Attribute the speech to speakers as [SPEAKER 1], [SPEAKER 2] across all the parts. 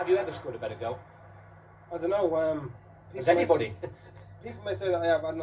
[SPEAKER 1] Have you ever scored a better goal?
[SPEAKER 2] I don't know.
[SPEAKER 1] Has anybody?
[SPEAKER 2] People may say that I have. When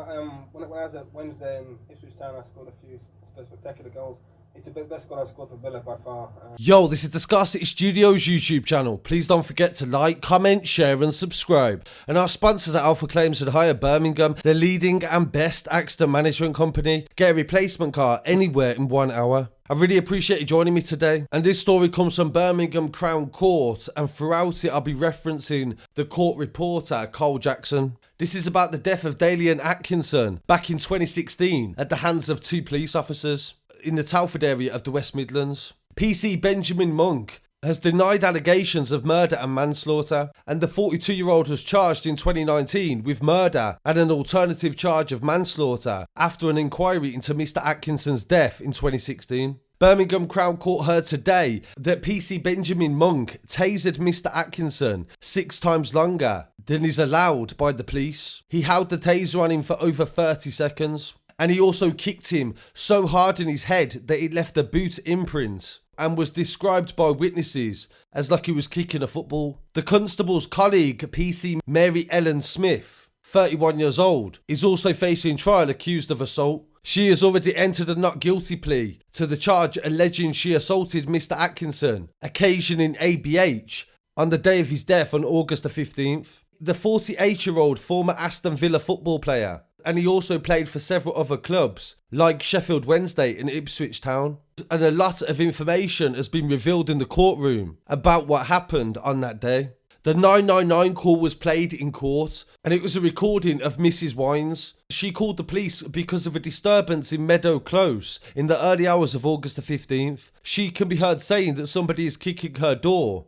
[SPEAKER 2] I was at Wednesday in Ipswich Town, I scored a few spectacular goals. It's the best goal I've scored for Villa by far.
[SPEAKER 3] Yo, this is the Scarcity Studios YouTube channel. Please don't forget to like, comment, share and subscribe. And our sponsors at Alpha Claims and Hire Birmingham, the leading and best accident management company. Get a replacement car anywhere in 1 hour. I really appreciate you joining me today. And this story comes from Birmingham Crown Court, and throughout it I'll be referencing the court reporter, Cole Jackson. This is about the death of Dalian Atkinson back in 2016 at the hands of 2 police officers in the Telford area of the West Midlands. PC Benjamin Monk has denied allegations of murder and manslaughter, and the 42-year-old was charged in 2019 with murder and an alternative charge of manslaughter after an inquiry into Mr Atkinson's death in 2016. Birmingham Crown Court heard today that PC Benjamin Monk tasered Mr Atkinson 6 times longer than is allowed by the police. He held the taser on him for over 30 seconds. And he also kicked him so hard in his head that it left a boot imprint, and was described by witnesses as like he was kicking a football. The constable's colleague, PC Mary Ellen Bettley-Smith, 31 years old, is also facing trial accused of assault. She has already entered a not guilty plea to the charge alleging she assaulted Mr Atkinson, occasioning ABH, on the day of his death on August the 15th. The 48-year-old former Aston Villa football player, and he also played for several other clubs like Sheffield Wednesday and Ipswich Town. And a lot of information has been revealed in the courtroom about what happened on that day. The 999 call was played in court, and it was a recording of Mrs Wines. She called the police because of a disturbance in Meadow Close in the early hours of August the 15th. She can be heard saying that somebody is kicking her door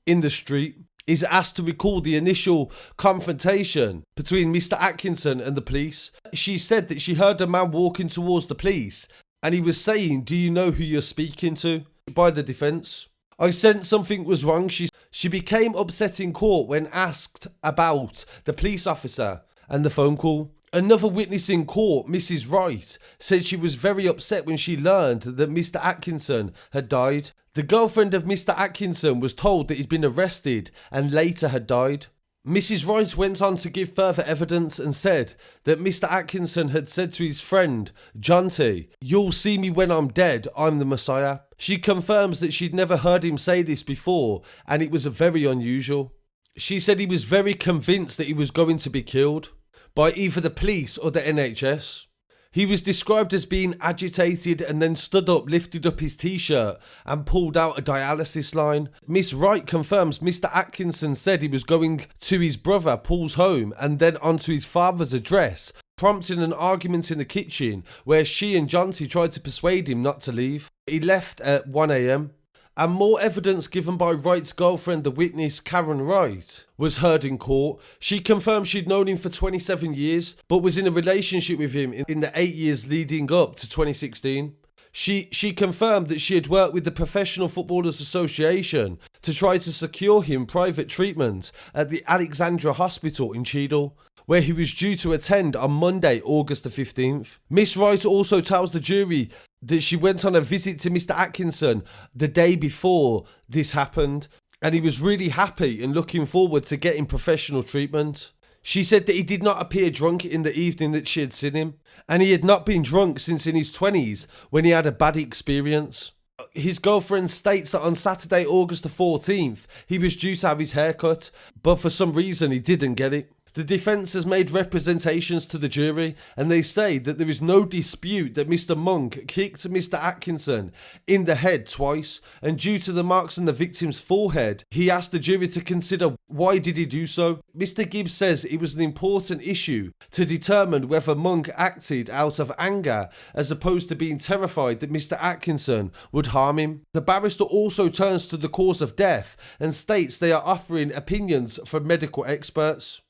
[SPEAKER 3] in the street. Is asked to recall the initial confrontation between Mr Atkinson and the police. She said that she heard a man walking towards the police and he was saying, "Do you know who you're speaking to?" by the defence. I sensed something was wrong. She became upset in court when asked about the police officer and the phone call. Another witness in court, Mrs Wright, said she was very upset when she learned that Mr Atkinson had died. The girlfriend of Mr Atkinson was told that he'd been arrested and later had died. Mrs Wright went on to give further evidence and said that Mr Atkinson had said to his friend, Jonty, "You'll see me when I'm dead, I'm the Messiah." She confirms that she'd never heard him say this before, and it was very unusual. She said he was very convinced that he was going to be killed by either the police or the NHS. He was described as being agitated and then stood up, lifted up his t-shirt and pulled out a dialysis line. Miss Wright confirms Mr Atkinson said he was going to his brother Paul's home and then onto his father's address, prompting an argument in the kitchen where she and Jonty tried to persuade him not to leave. He left at 1 a.m. And more evidence given by Wright's girlfriend, the witness Karen Wright, was heard in court. She confirmed she'd known him for 27 years, but was in a relationship with him in the 8 years leading up to 2016. She confirmed that she had worked with the Professional Footballers Association to try to secure him private treatment at the Alexandra Hospital in Cheadle, where he was due to attend on Monday, August the 15th. Miss Wright also tells the jury that she went on a visit to Mr Atkinson the day before this happened, and he was really happy and looking forward to getting professional treatment. She said that he did not appear drunk in the evening that she had seen him, and he had not been drunk since in his 20s when he had a bad experience. His girlfriend states that on Saturday, August the 14th, he was due to have his hair cut, but for some reason he didn't get it. The defence has made representations to the jury, and they say that there is no dispute that Mr Monk kicked Mr Atkinson in the head twice, and due to the marks on the victim's forehead, he asked the jury to consider why did he do so. Mr Gibbs says it was an important issue to determine whether Monk acted out of anger as opposed to being terrified that Mr Atkinson would harm him. The barrister also turns to the cause of death and states they are offering opinions from medical experts.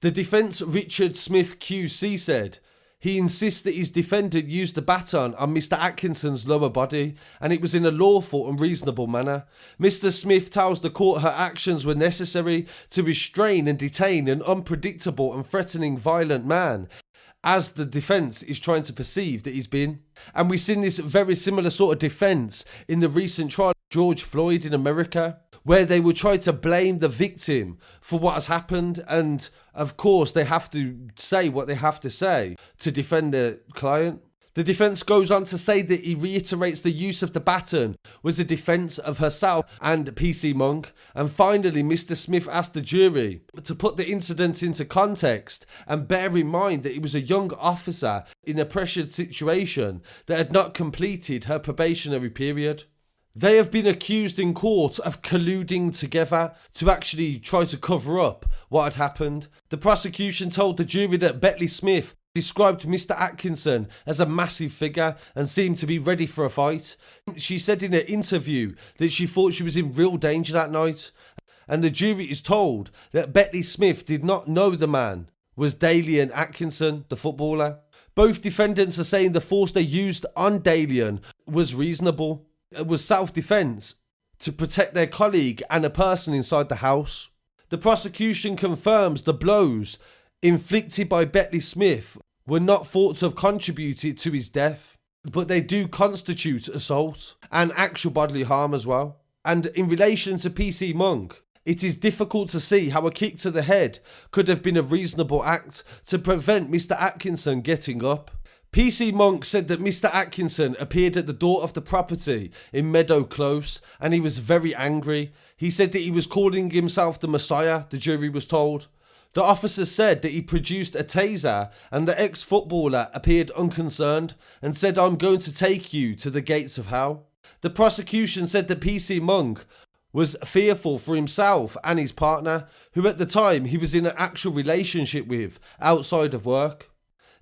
[SPEAKER 3] The defence Richard Smith QC said he insists that his defendant used the baton on Mr Atkinson's lower body and it was in a lawful and reasonable manner. Mr Smith tells the court her actions were necessary to restrain and detain an unpredictable and threatening violent man, as the defence is trying to perceive that he's been. And we've seen this very similar sort of defence in the recent trial George Floyd in America, where they would try to blame the victim for what has happened. And of course, they have to say what they have to say to defend their client. The defence goes on to say that he reiterates the use of the baton was a defence of herself and PC Monk. And finally, Mr Smith asked the jury to put the incident into context and bear in mind that he was a young officer in a pressured situation that had not completed her probationary period. They have been accused in court of colluding together to actually try to cover up what had happened. The prosecution told the jury that Bettley-Smith described Mr Atkinson as a massive figure and seemed to be ready for a fight. She said in an interview that she thought she was in real danger that night. And the jury is told that Bettley-Smith did not know the man was Dalian Atkinson, the footballer. Both defendants are saying the force they used on Dalian was reasonable. It was self-defence to protect their colleague and a person inside the house. The prosecution confirms the blows inflicted by Bettley-Smith were not thought to have contributed to his death, but they do constitute assault and actual bodily harm as well. And in relation to PC Monk, it is difficult to see how a kick to the head could have been a reasonable act to prevent Mr Atkinson getting up. PC Monk said that Mr Atkinson appeared at the door of the property in Meadow Close and he was very angry. He said that he was calling himself the Messiah, the jury was told. The officer said that he produced a taser and the ex-footballer appeared unconcerned and said, "I'm going to take you to the gates of hell." The prosecution said that PC Monk was fearful for himself and his partner, who at the time he was in an actual relationship with outside of work.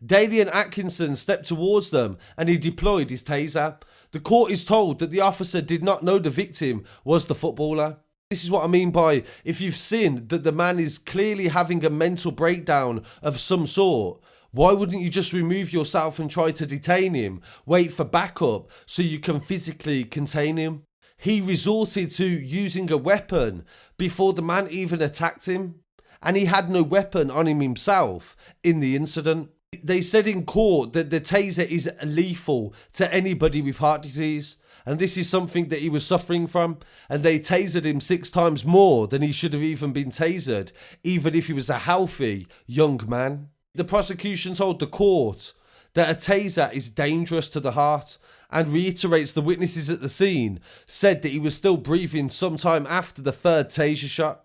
[SPEAKER 3] Dalian Atkinson stepped towards them and he deployed his taser. The court is told that the officer did not know the victim was the footballer. This is what I mean by, if you've seen that the man is clearly having a mental breakdown of some sort, why wouldn't you just remove yourself and try to detain him, wait for backup so you can physically contain him? He resorted to using a weapon before the man even attacked him, and he had no weapon on him himself in the incident. They said in court that the taser is lethal to anybody with heart disease, and this is something that he was suffering from, and they tasered him 6 times more than he should have even been tasered, even if he was a healthy young man. The prosecution told the court that a taser is dangerous to the heart and reiterates the witnesses at the scene said that he was still breathing sometime after the 3rd taser shot.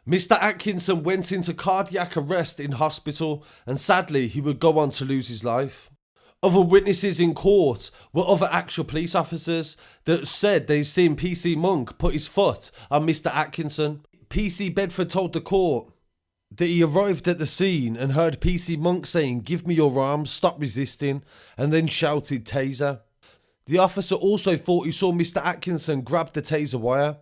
[SPEAKER 3] Mr Atkinson went into cardiac arrest in hospital and sadly he would go on to lose his life. Other witnesses in court were other actual police officers that said they'd seen PC Monk put his foot on Mr Atkinson. PC Bedford told the court that he arrived at the scene and heard PC Monk saying, "Give me your arms, stop resisting," and then shouted taser. The officer also thought he saw Mr Atkinson grab the taser wire.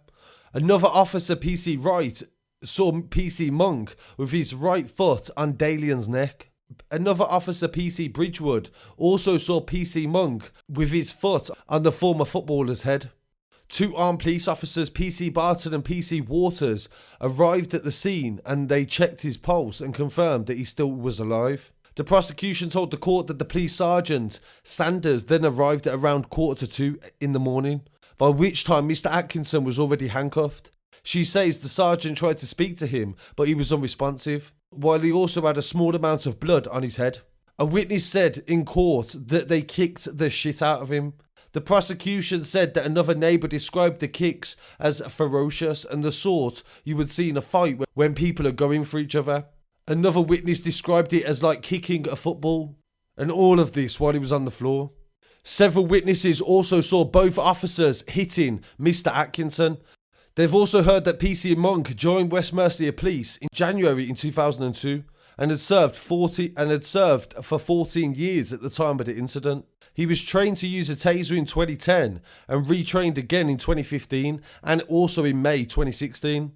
[SPEAKER 3] Another officer, PC Wright, saw PC Monk with his right foot on Dalian's neck. Another officer, PC Bridgewood, also saw PC Monk with his foot on the former footballer's head. 2 armed police officers, PC Barton and PC Waters, arrived at the scene and they checked his pulse and confirmed that he still was alive. The prosecution told the court that the police sergeant, Sanders, then arrived at around 1:45 in the morning, by which time Mr Atkinson was already handcuffed. She says the sergeant tried to speak to him, but he was unresponsive, while he also had a small amount of blood on his head. A witness said in court that they kicked the shit out of him. The prosecution said that another neighbour described the kicks as ferocious and the sort you would see in a fight when people are going for each other. Another witness described it as like kicking a football, and all of this while he was on the floor. Several witnesses also saw both officers hitting Mr Atkinson. They've also heard that PC Monk joined West Mercia Police in January in 2002 and had served for 14 years at the time of the incident. He was trained to use a taser in 2010 and retrained again in 2015 and also in May 2016.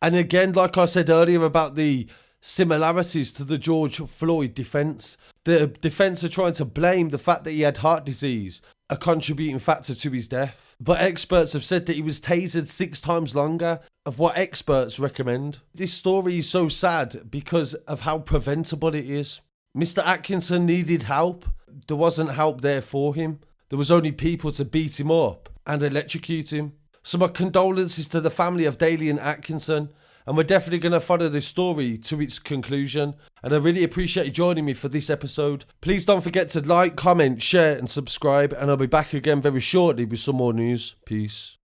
[SPEAKER 3] And again, like I said earlier about the similarities to the George Floyd defence, the defence are trying to blame the fact that he had heart disease, a contributing factor to his death. But experts have said that he was tasered 6 times longer of what experts recommend. This story is so sad because of how preventable it is. Mr Atkinson needed help. There wasn't help there for him. There was only people to beat him up and electrocute him. So my condolences to the family of Dalian Atkinson, and we're definitely going to follow this story to its conclusion. And I really appreciate you joining me for this episode. Please don't forget to like, comment, share and subscribe, and I'll be back again very shortly with some more news. Peace.